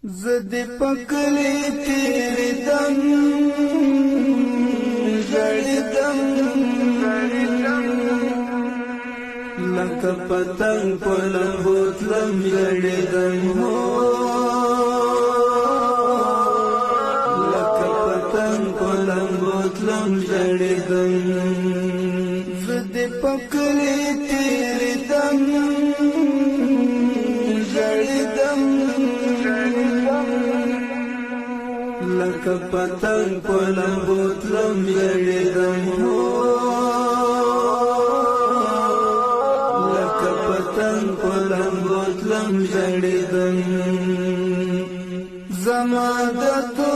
زد پکلی تیری دم جڑدم لکه پتنگ پلم بوتلم جڑدم لکه پتنگ پلم بوتلم جڑدم زد پکلی تیری دم جڑدم لکه پتنگ پلم بوتلم جڑدم لکه پتنگ پلم بوتلم جڑدم زما د